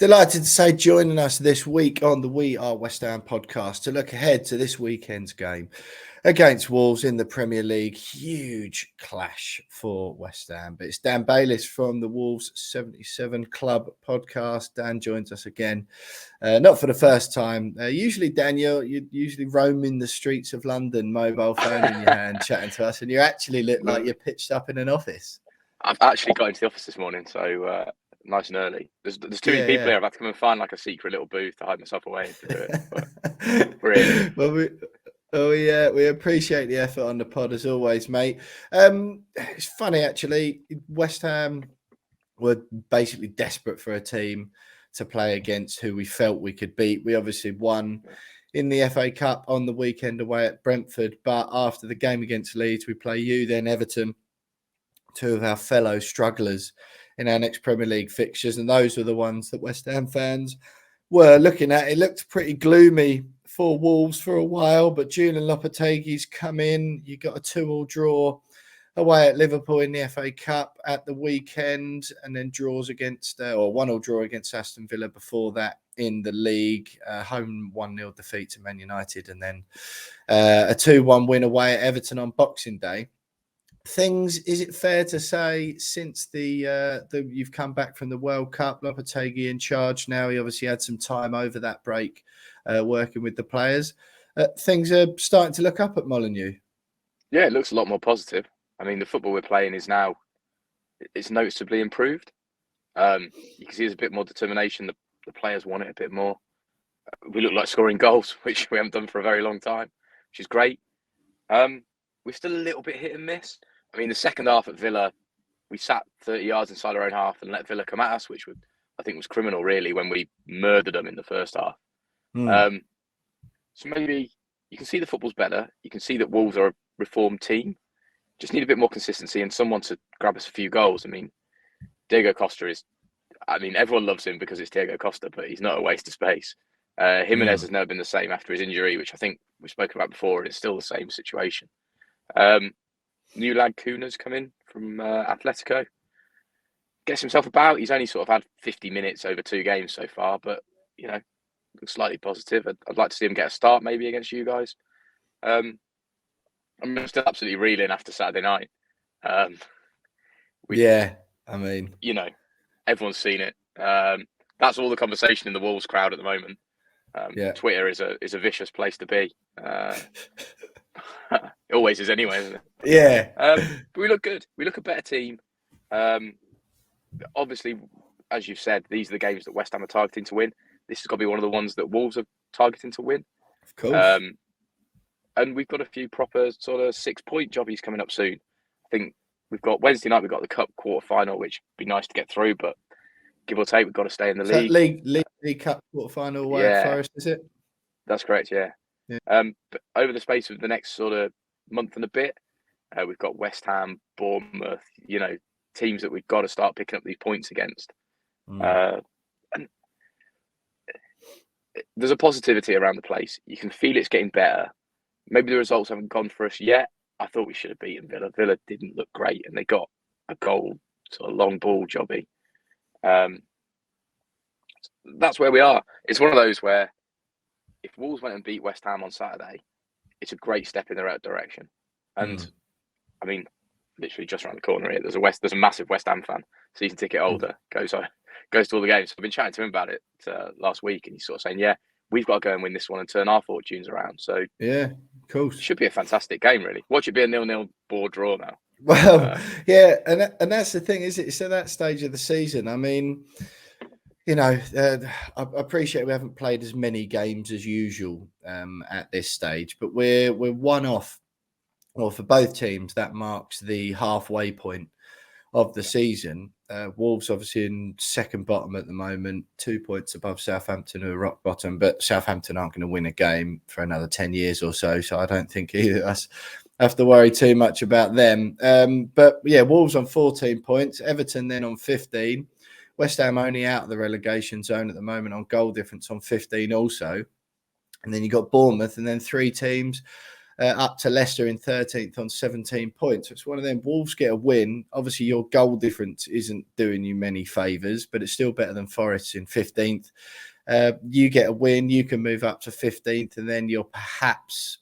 Delighted to say joining us this week on the We Are West Ham podcast to look ahead to this weekend's game against Wolves in the Premier League. Huge clash for West Ham. But it's Dan Baylis from the Wolves 77 Club podcast. Dan joins us again, not for the first time. Usually, Dan, you usually roaming the streets of London, mobile phone in your hand, chatting to us, and you actually look like you're pitched up in an office. I've actually got into the office this morning, so nice and early. There's too many people here. I've had to come and find like a secret little booth to hide myself away to do it. But really, well, we appreciate the effort on the pod as always, mate. It's funny actually. West Ham were basically desperate for a team to play against who we felt we could beat. We obviously won in the FA Cup on the weekend away at Brentford, but after the game against Leeds, we play you, then Everton, two of our fellow strugglers in our next Premier League fixtures, and those were the ones that West Ham fans were looking at. It looked pretty gloomy for Wolves for a while, but Julian Lopetegui's come in. You got a 2-2 draw away at Liverpool in the FA Cup at the weekend, and then draws against, or 1-1 draw against Aston Villa before that in the league, home 1-0 defeat to Man United, and then a 2-1 win away at Everton on Boxing Day. Is it fair to say, since the you've come back from the World Cup, Lopetegui in charge now, he obviously had some time over that break working with the players, things are starting to look up at Molineux? Yeah, it looks a lot more positive. I mean, the football we're playing is now, it's noticeably improved. You can see there's a bit more determination. The players want it a bit more. We look like scoring goals, which we haven't done for a very long time, which is great. We're still a little bit hit and miss. I mean, the second half at Villa, we sat 30 yards inside our own half and let Villa come at us, which I think was criminal, really, when we murdered them in the first half. So maybe you can see the football's better. You can see that Wolves are a reformed team. Just need a bit more consistency and someone to grab us a few goals. I mean, Diego Costa everyone loves him because it's Diego Costa, but he's not a waste of space. Jimenez has never been the same after his injury, which I think we've spoken about before, and it's still the same situation. New lad Kuna's come in from Atletico. Gets himself about. He's only sort of had 50 minutes over 2 games so far, but, looks slightly positive. I'd like to see him get a start maybe against you guys. I'm still absolutely reeling after Saturday night. Everyone's seen it. That's all the conversation in the Wolves crowd at the moment. Twitter is a vicious place to be. It always is anyway, isn't it? Yeah. But we look good. We look a better team. Obviously, as you've said, these are the games that West Ham are targeting to win. This has got to be one of the ones that Wolves are targeting to win. Of course. And we've got a few proper sort of 6-point jobbies coming up soon. I think we've got Wednesday night, we've got the Cup quarter-final, which would be nice to get through, but give or take, we've got to stay in the league. League Cup quarter-final away at Forest, is it? That's correct, yeah. But over the space of the next sort of month and a bit, we've got West Ham, Bournemouth, teams that we've got to start picking up these points against. And there's a positivity around the place. You can feel it's getting better. Maybe the results haven't gone for us yet. I thought we should have beaten Villa. Villa didn't look great, and they got a goal, sort of long ball jobby. That's where we are. It's one of those where if Wolves went and beat West Ham on Saturday, it's a great step in the right direction. And I mean, literally just around the corner here, there's a massive West Ham fan, season ticket holder, goes to all the games. I've been chatting to him about it last week, and he's sort of saying, yeah, we've got to go and win this one and turn our fortunes around. So yeah, cool. It should be a fantastic game, really. Watch it be a 0-0 board draw now. Well, yeah, and that's the thing, is it? It's at that stage of the season. I mean, I appreciate we haven't played as many games as usual at this stage, but we're one off. Well, for both teams, that marks the halfway point of the season. Wolves obviously in second bottom at the moment, 2 points above Southampton, who are rock bottom, but Southampton aren't going to win a game for another 10 years or so, so I don't think either of us have to worry too much about them. But yeah, Wolves on 14 points, Everton then on 15. West Ham only out of the relegation zone at the moment on goal difference on 15 also. And then you got Bournemouth, and then 3 teams up to Leicester in 13th on 17 points. It's one of them. Wolves get a win. Obviously, your goal difference isn't doing you many favours, but it's still better than Forest in 15th. You get a win, you can move up to 15th, and then you're perhaps,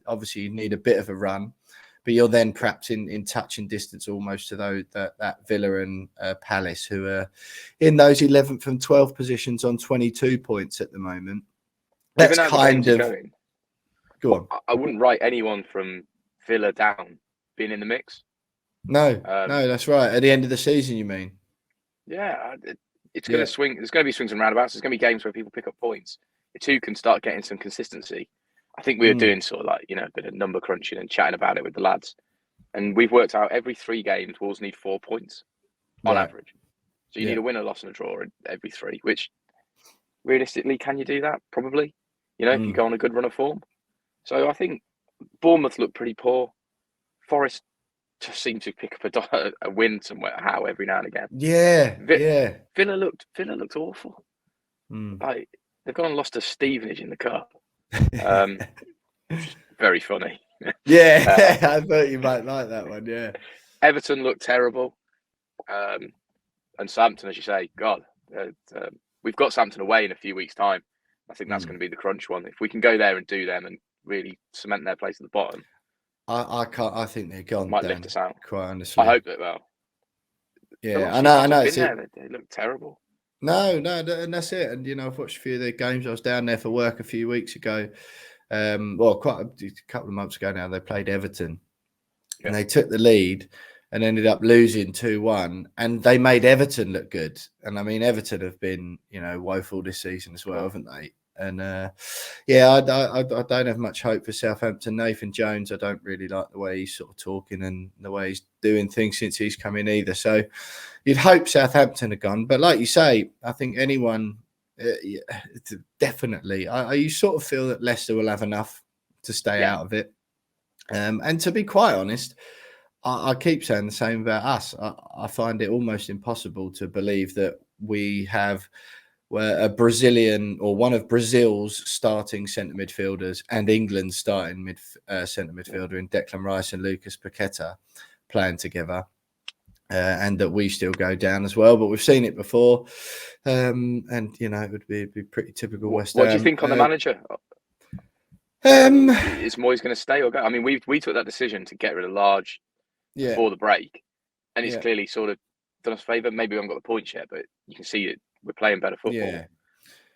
obviously you need a bit of a run, but you're then perhaps in touching distance almost to that Villa and Palace, who are in those 11th and 12th positions on 22 points at the moment. That's kind of going. Go on. I wouldn't write anyone from Villa down being in the mix. No, that's right. At the end of the season, you mean? Yeah, it's going to swing. There's going to be swings and roundabouts. There's going to be games where people pick up points. The two can start getting some consistency. I think we were doing sort of like, a bit of number crunching and chatting about it with the lads. And we've worked out every 3 games, Wolves need 4 points on average. So you need a win, a loss, and a draw in every 3, which realistically, can you do that? Probably. If you go on a good run of form. So I think Bournemouth looked pretty poor. Forest just seemed to pick up a win somewhere, every now and again. Villa looked awful. Like they've gone and lost to Stevenage in the cup. Very funny. I thought you might like that one. Yeah. Everton looked terrible, and Southampton, as you say, God, we've got Southampton away in a few weeks' time. I think that's going to be the crunch one. If we can go there and do them and really cement their place at the bottom, I can't. I think they're gone. Might lift us out. Quite honestly, I hope that will. Yeah, I know. They look terrible. No, and that's it. And I've watched a few of their games. I was down there for work a few weeks ago. Quite a couple of months ago now. They played Everton, and they took the lead and ended up losing 2-1. And they made Everton look good. And I mean, Everton have been woeful this season as well, haven't they? And I don't have much hope for Southampton. Nathan Jones, I don't really like the way he's sort of talking and the way he's doing things since he's come in either. So you'd hope Southampton are gone. But like you say, I think anyone, definitely, you sort of feel that Leicester will have enough to stay out of it. And to be quite honest, I keep saying the same about us. I find it almost impossible to believe that we have a Brazilian or one of Brazil's starting centre midfielders and England's starting centre midfielder in Declan Rice and Lucas Paqueta playing together, and that we still go down as well. But we've seen it before, and it would be pretty typical West Ham. What do you think on the manager? Is Moyes going to stay or go? I mean, we took that decision to get rid of Large before the break, and it's clearly sort of done us a favour. Maybe we haven't got the points yet, but you can see it. We're playing better football. Yeah.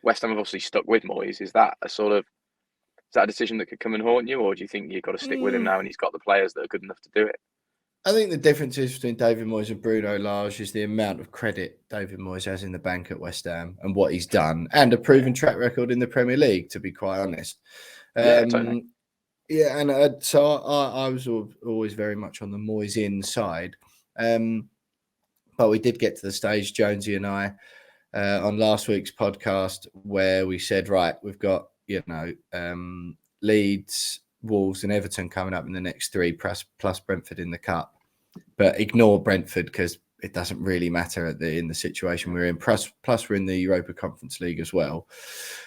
West Ham have obviously stuck with Moyes. Is that a decision that could come and haunt you, or do you think you've got to stick with him now and he's got the players that are good enough to do it? I think the difference is between David Moyes and Bruno Lage is the amount of credit David Moyes has in the bank at West Ham and what he's done, and a proven track record in the Premier League, to be quite honest. Totally. Yeah, and so I was always very much on the Moyes in side. But we did get to the stage, Jonesy and I, on last week's podcast, where we said, right, we've got Leeds, Wolves, and Everton coming up in the next 3, plus Brentford in the cup. But ignore Brentford because it doesn't really matter in the situation we're in. Plus, we're in the Europa Conference League as well.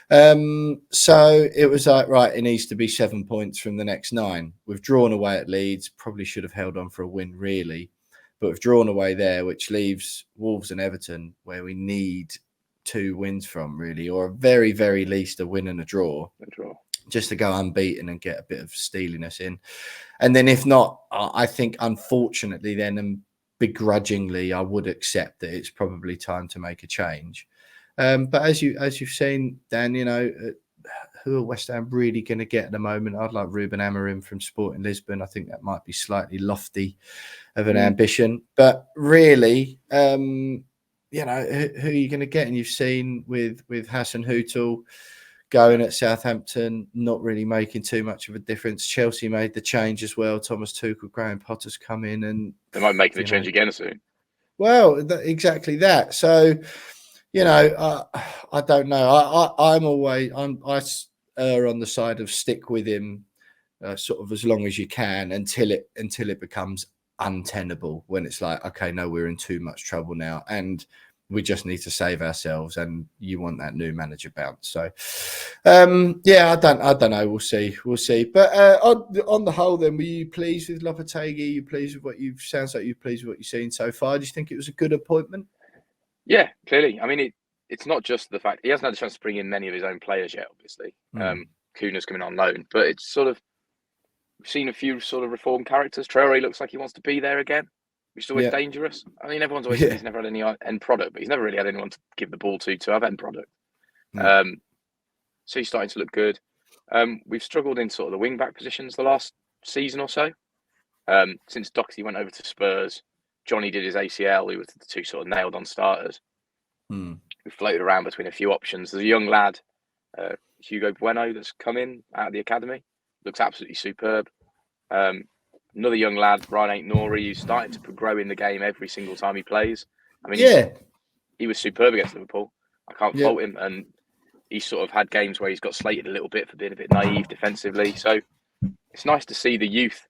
So it was like, right, it needs to be 7 points from the next 9. We've drawn away at Leeds. Probably should have held on for a win, really. But we've drawn away there, which leaves Wolves and Everton where we need 2 wins from, really, or at very, very least a win and a draw. Just to go unbeaten and get a bit of steeliness in. And then if not, I think, unfortunately, then and begrudgingly, I would accept that it's probably time to make a change. But as you've seen, Dan, who are West Ham really going to get at the moment? I'd like Ruben Amorim from Sporting Lisbon. I think that might be slightly lofty of an ambition. But really, who are you going to get? And you've seen with Hassan Hutel going at Southampton, not really making too much of a difference. Chelsea made the change as well. Thomas Tuchel, Graham Potter's come in, and they might make the change again soon. Well, exactly that. So, I don't know. I err on the side of stick with him, sort of as long as you can until it becomes untenable. When it's like, okay, no, we're in too much trouble now, and we just need to save ourselves, and you want that new manager bounce. So, I don't know. We'll see. But on the whole, then, were you pleased with Lopetegui? You pleased with what you've? Sounds like you're pleased with what you've seen so far. Do you think it was a good appointment? Yeah, clearly. I mean, it's not just the fact he hasn't had a chance to bring in many of his own players yet. Obviously, Kuna's coming on loan, but it's sort of we've seen a few sort of reformed characters. Traore looks like he wants to be there again, which is always dangerous. I mean, everyone's always said he's never had any end product, but he's never really had anyone to give the ball to have end product. So he's starting to look good. We've struggled in sort of the wing back positions the last season or so. Since Doherty went over to Spurs, Johnny did his ACL. He was the two sort of nailed on starters. We floated around between a few options. There's a young lad, Hugo Bueno, that's come in out of the academy. Looks absolutely superb. Another young lad, Ryan Ain't-Nouri, who's starting to grow in the game every single time he plays. I mean, he was superb against Liverpool. I can't fault him. And he's sort of had games where he's got slated a little bit for being a bit naive defensively. So it's nice to see the youth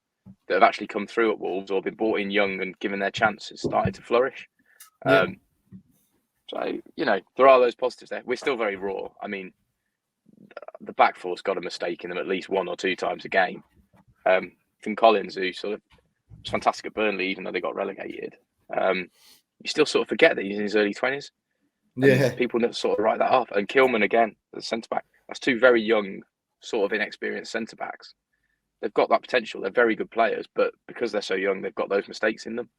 that have actually come through at Wolves or been brought in young and given their chances starting to flourish. So, there are those positives there. We're still very raw. I mean, the back four's got a mistake in them at least one or two times a game. Finn Collins, who sort of was fantastic at Burnley, even though they got relegated. You still sort of forget that he's in his early 20s. People sort of write that off. And Kilman, again, the centre-back. That's two very young, sort of inexperienced centre-backs. They've got that potential. They're very good players, but because they're so young, they've got those mistakes in them.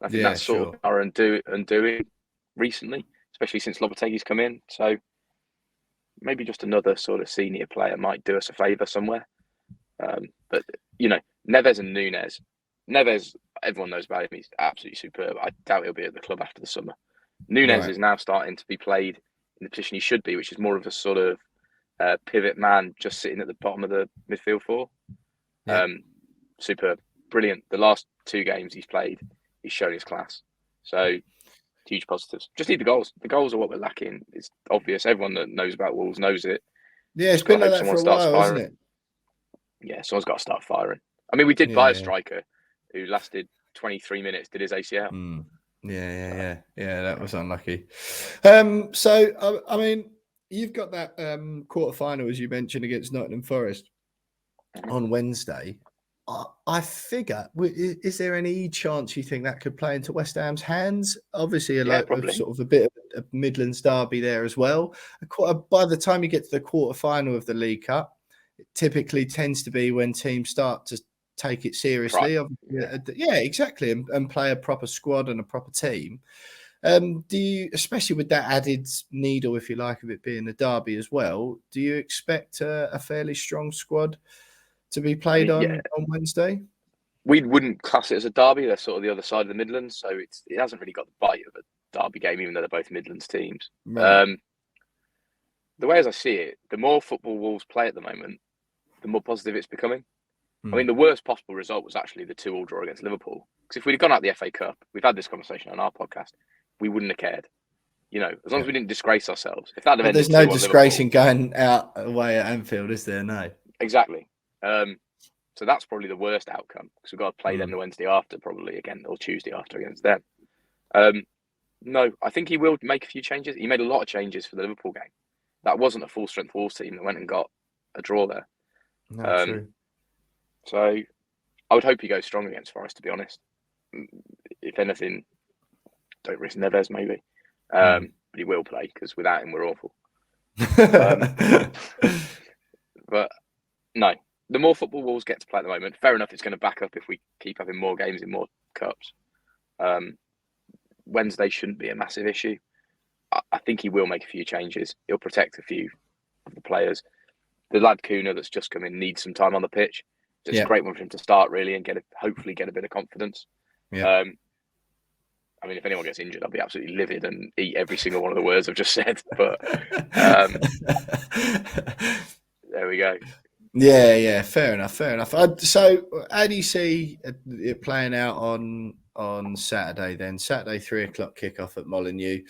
I think that's sort of our undoing recently, especially since Lopetegui's come in. So maybe just another sort of senior player might do us a favour somewhere. But, Neves and Nunes. Neves, everyone knows about him. He's absolutely superb. I doubt he'll be at the club after the summer. Nunes is now starting to be played in the position he should be, which is more of a sort of pivot man just sitting at the bottom of the midfield four. Superb. Brilliant. The last two games he's played, he's shown his class. So, huge positives. Just need the goals. The goals are what we're lacking. It's obvious. Everyone that knows about Wolves knows it. Yeah, it's been like that for a while, hasn't it? Yeah, someone's got to start firing. I mean, we did buy a striker who lasted 23 minutes, did his ACL. Yeah, that was unlucky. So, I mean, you've got that quarterfinal, as you mentioned, against Nottingham Forest on Wednesday. I figure, is there any chance you think that could play into West Ham's hands? Obviously, sort of a bit of a Midlands derby there as well. By the time you get to the quarterfinal of the League Cup, it typically tends to be when teams start to take it seriously. Exactly, and play a proper squad and a proper team. Do you, especially with that added needle, if you like, of it being a derby as well, do you expect a fairly strong squad to be played on Wednesday? We wouldn't class it as a derby. They're sort of the other side of the Midlands, so it hasn't really got the bite of a derby game, even though they're both Midlands teams. Right. The way as I see it, the more football Wolves play at the moment, the more positive it's becoming. I mean, the worst possible result was actually the 2-2 draw against Liverpool. Because if we'd have gone out the FA Cup, we've had this conversation on our podcast, we wouldn't have cared. As long as we didn't disgrace ourselves. If that had ended, there's no disgrace in going out away at Anfield, is there? No. Exactly. So that's probably the worst outcome because we've got to play them the Wednesday after, probably again, or Tuesday after against them. No, I think he will make a few changes. He made a lot of changes for the Liverpool game. That wasn't a full strength Wolves team that went and got a draw there. No, true. So I would hope he goes strong against Forest, to be honest. If anything, don't risk Neves maybe. But he will play because without him, we're awful. But no, the more football Wolves get to play at the moment, fair enough, it's going to back up if we keep having more games in more cups. Wednesday shouldn't be a massive issue. I think he will make a few changes. He'll protect a few of the players. The lad Kuna that's just come in needs some time on the pitch. So it's a great one for him to start really and hopefully get a bit of confidence. Yeah. I mean, if anyone gets injured, I'll be absolutely livid and eat every single one of the words I've just said. But there we go. Yeah, fair enough. So, how do you see it playing out on Saturday then? Saturday, 3:00 kickoff at Molineux.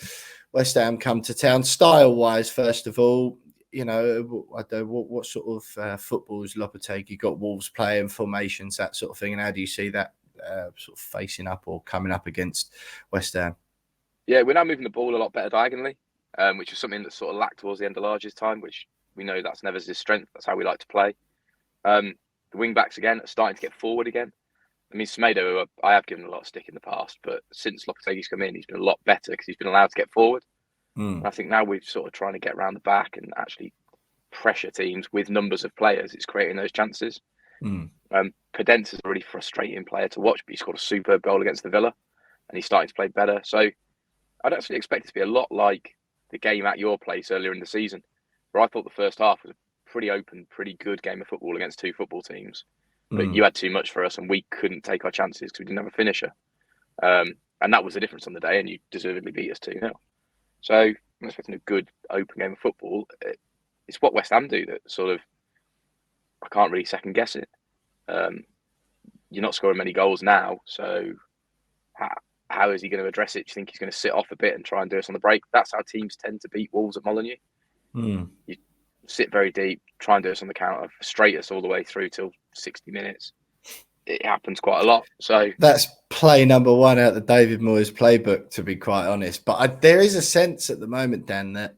West Ham come to town. Style-wise, first of all, I don't know what sort of football has Lopetegui got Wolves playing, formations, that sort of thing, and how do you see that sort of facing up or coming up against West Ham? Yeah, we're now moving the ball a lot better diagonally, which is something that sort of lacked towards the end of Large's time, which we know that's never his strength. That's how we like to play. The wing backs again are starting to get forward again. I mean, Semedo, I have given a lot of stick in the past, but since Lopetegui's come in, he's been a lot better because he's been allowed to get forward. I think now we're sort of trying to get around the back and actually pressure teams with numbers of players. It's creating those chances. Podence is a really frustrating player to watch, but he scored a superb goal against the Villa, and he's starting to play better. So I'd actually expect it to be a lot like the game at your place earlier in the season, where I thought the first half was a pretty open, pretty good game of football against two football teams. But you had too much for us, and we couldn't take our chances because we didn't have a finisher. And that was the difference on the day, and you deservedly beat us 2-0. So I'm expecting a good, open game of football. It's what West Ham do that sort of, I can't really second guess it. You're not scoring many goals now, so how is he going to address it? Do you think he's going to sit off a bit and try and do us on the break? That's how teams tend to beat Wolves at Molineux. You sit very deep, try and do us on the counter, frustrate us all the way through till 60 minutes. It happens quite a lot. So that's play number one out the David Moyes playbook, to be quite honest. But there is a sense at the moment, Dan, that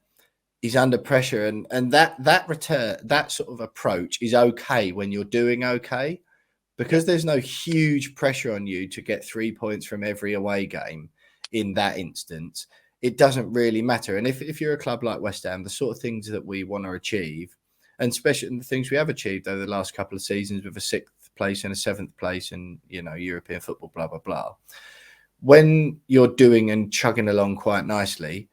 he's under pressure, and that sort of approach is okay when you're doing okay, because there's no huge pressure on you to get 3 points from every away game. In that instance, it doesn't really matter. And if you're a club like West Ham, the sort of things that we want to achieve, and especially the things we have achieved over the last couple of seasons with a 6th place and a 7th place and, European football, blah, blah, blah. When you're doing and chugging along quite nicely,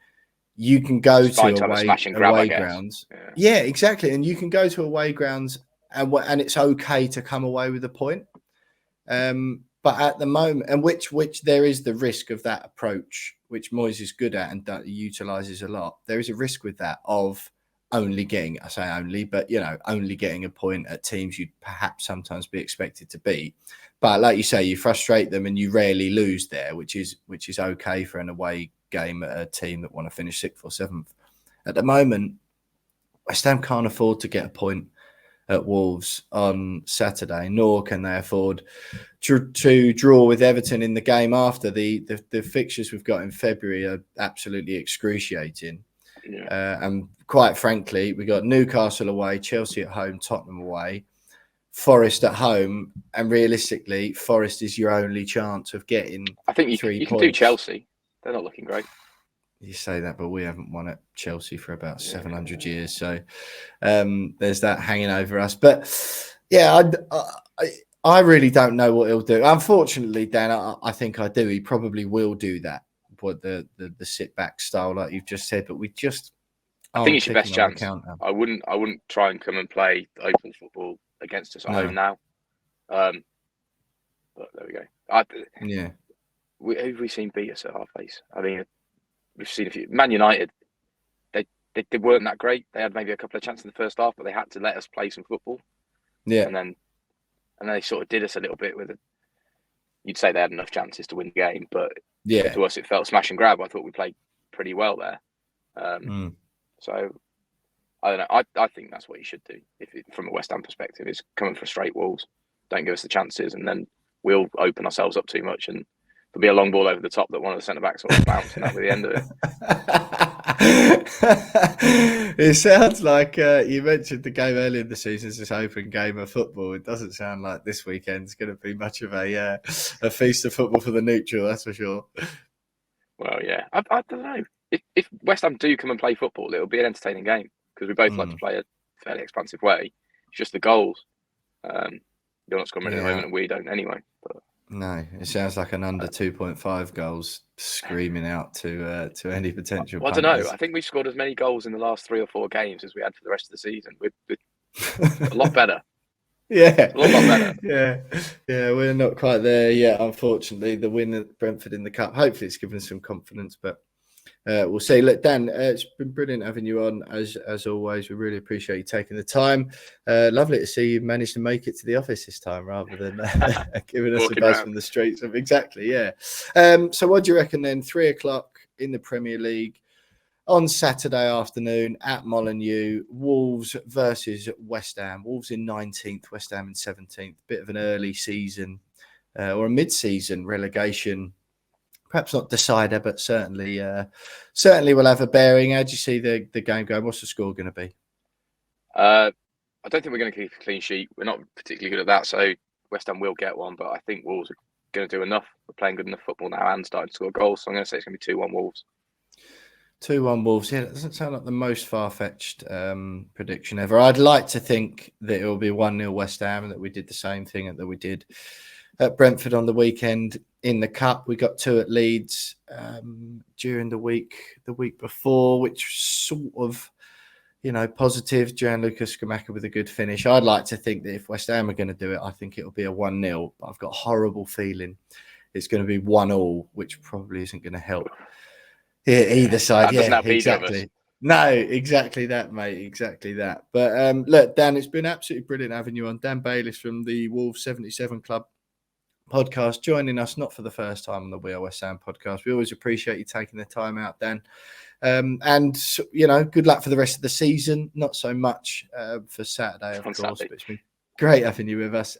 you can go to away grounds. Yeah, exactly. And you can go to away grounds and it's okay to come away with a point. But at the moment, and which there is the risk of that approach, which Moyes is good at and that he utilises a lot. There is a risk with that of only getting a point at teams you'd perhaps sometimes be expected to beat. But like you say, you frustrate them and you rarely lose there, which is okay for an away game at a team that want to finish 6th or 7th. At the moment, West Ham can't afford to get a point at Wolves on Saturday, nor can they afford to draw with Everton in the game after. The fixtures we've got in February are absolutely excruciating. And quite frankly, we got Newcastle away, Chelsea at home, Tottenham away, Forest at home, and realistically, Forest is your only chance of getting. I think you can do Chelsea. They're not looking great. You say that, but we haven't won at Chelsea for about 700 years, so there's that hanging over us. But yeah, I really don't know what he'll do. Unfortunately, Dan, I think I do. He probably will do that, but the sit back style, like you've just said. But we just, I think it's your best chance. I wouldn't try and come and play open football against us at home now. But there we go. Who have we seen beat us at our face? I mean, we've seen a few. Man United, they weren't that great. They had maybe a couple of chances in the first half, but they had to let us play some football. Yeah, and then they sort of did us a little bit with it. You'd say they had enough chances to win the game, but to us it felt smash and grab. I thought we played pretty well there. So I don't know. I think that's what you should do from a West Ham perspective, is come and frustrate Wolves. Don't give us the chances, and then we'll open ourselves up too much, and there'll be a long ball over the top that one of the centre backs will bounce, and that'll be the end of it. It sounds like you mentioned the game earlier in the season as this open game of football. It doesn't sound like this weekend's going to be much of a feast of football for the neutral, that's for sure. Well, yeah, I don't know. If West Ham do come and play football, it'll be an entertaining game because we both like to play a fairly expansive way. It's just the goals. You're not scoring at the moment, and we don't anyway. But no, it sounds like an under 2.5 goals screaming out to any potential. Well, I don't know. I think we've scored as many goals in the last 3 or 4 games as we had for the rest of the season. We're a lot better. Yeah, a lot better. Yeah. We're not quite there yet, unfortunately. The win at Brentford in the cup. Hopefully, it's given us some confidence, but we'll see. Look, Dan, it's been brilliant having you on as always. We really appreciate you taking the time. Lovely to see you managed to make it to the office this time rather than giving us a buzz from the streets. Exactly, yeah. So, what do you reckon then? 3:00 in the Premier League on Saturday afternoon at Molineux, Wolves versus West Ham. Wolves in 19th, West Ham in 17th. Bit of an early season or a mid-season relegation perhaps not decider, but certainly will have a bearing. How do you see the game going? What's the score going to be? I don't think we're going to keep a clean sheet. We're not particularly good at that, so West Ham will get one, but I think Wolves are going to do enough. We're playing good enough football now and starting to score goals, so I'm going to say it's going to be 2-1 Wolves. 2-1 Wolves. Yeah, it doesn't sound like the most far-fetched prediction ever. I'd like to think that it will be 1-0 West Ham and that we did the same thing that we did at Brentford on the weekend in the Cup. We got 2 at Leeds during the week before, which sort of, positive. Gianluca Scamacca with a good finish. I'd like to think that if West Ham are going to do it, I think it'll be a 1-0. But I've got a horrible feeling it's going to be 1-1, which probably isn't going to help either side. Yeah, exactly. No, exactly that, mate. Exactly that. But look, Dan, it's been absolutely brilliant having you on. Dan Baylis from the Wolves 77 Club podcast, joining us not for the first time on the We Are West Ham podcast. We always appreciate you taking the time out, Dan. And good luck for the rest of the season. Not so much for Saturday, of course, but it's been great having you with us.